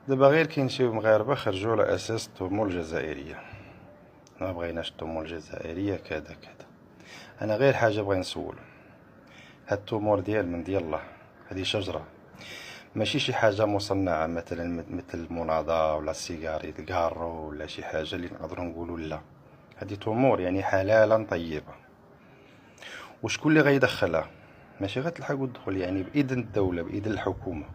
دابا غير كاين شي مغاربه خرجوا على اساس التمور الجزائريه، ما بغيناش التمور الجزائريه كذا كذا. انا غير حاجه بغي نسول، هاد التمور من ديال الله، هذه شجره ماشي شي حاجه مصنعه مثلا مثل المناضه ولا السيجاري الكارو ولا شي حاجه اللي نقدروا نقولوا لا. هذه تمور يعني حلالا طيبه. وشكون اللي غيدخلها؟ ماشي غتلحق تدخل، يعني باذن الدوله باذن الحكومه.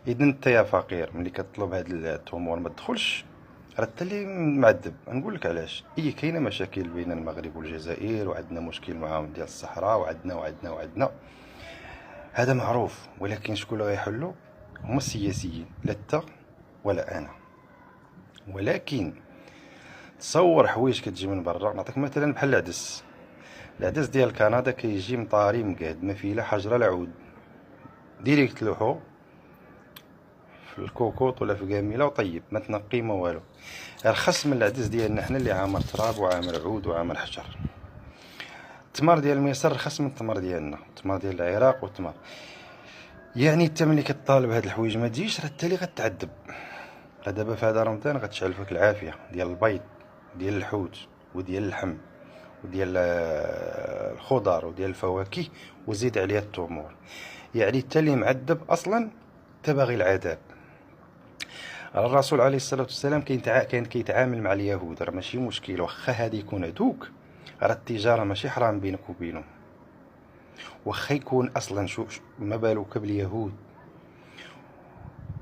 اذا انت يا فقير ملي كتطلب هاد التمور ما تدخلش، راه انت اللي معذب. نقول لك علاش. كاينه مشاكل بين المغرب والجزائر، وعندنا مشكل معاهم ديال الصحراء، وعندنا هذا معروف. ولكن شكون اللي غيحلو؟ هما السياسيين، لا انت ولا انا. ولكن تصور حوايج كتجي من برا. نعطيك مثلا بحال العدس ديال كندا كيجي مطاري مقاد، ما فيه لا حجره لا عود، ديريكت لوحو في الكوكوط ولا في كاميله وطيب، ما تنقي ما والو. رخص من العدس ديالنا حنا اللي عامر تراب وعامر عود وعامر حجر. التمر ديال مصر رخص من التمر ديالنا، التمر ديال العراق والتمر. يعني انت ملي كطالب هاد الحوايج ما تجيش، راه انت اللي غتعذب. دابا في هذا رمضان غتشعل فيك العافيه ديال البيض ديال الحوت وديال اللحم وديال الخضر وديال الفواكه، وزيد عليها التمور. يعني انت اللي معذب اصلا، انت باغي العذاب. الرسول عليه الصلاه والسلام كان كيتعامل مع اليهود، راه ماشي مشكل واخا هادي يكون عدوك، راه التجاره ماشي حرام بينك وبينهم. واخا يكون اصلا ما بالك باليهود،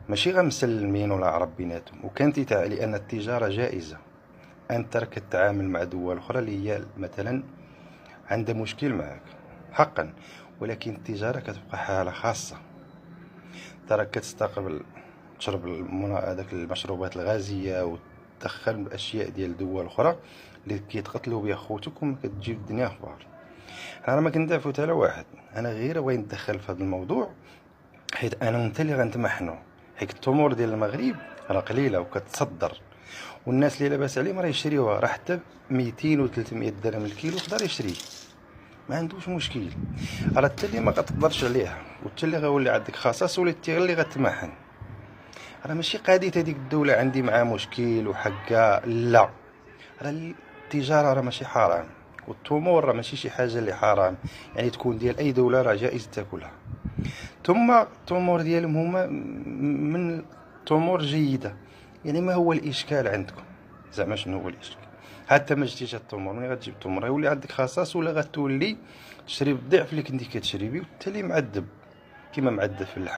ماشي غمسلمين ولا عرب بيناتهم. وكانت لان التجاره جائزه، انت راك كتعامل مع دول اخرى اللي هي مثلا عندها مشكل معك حقا، ولكن التجاره كتبقى حاله خاصه. تراك كتستقبل تشرب هذاك المشروبات الغازيه وتدخل اشياء ديال دول اخرى اللي كيتقتلوا بها خوتك، وما كتجيب الدنيا اخبار. انا ما كندافعو حتى على واحد، انا غير بغيت ندخل في هذا الموضوع حيت انا وانت اللي غنتمحنوا. حيت التمور ديال المغرب راه قليله وكتصدر، والناس اللي لاباس عليهم راه يشريوها، راه حتى 200 و 300 درهم الكيلو يقدر يشريه، ما عندوش مشكل. راه انت اللي ما كتقدرش عليها، وانت اللي غيولي عندك خصاص، ولا انت اللي غتمحن. راه ماشي قضيه هذيك الدوله عندي معها مشكل وحقها، لا. راه التجاره راه ماشي حرام، والتمور راه ماشي شي حاجه اللي حرام. يعني تكون ديال اي دوله راه جائز تاكلها. ثم التمور ديالهم هما من تمور جيده. يعني ما هو الاشكال عندكم؟ زعما شنو هو الاشكال؟ حتى ما جبتيش التمور، ملي غتجيب التمور يولي عندك خصاص، ولا غتولي تشري بالضعف اللي كنتي كتشري بيه، وانت اللي معذب كيما معذب في اللحم.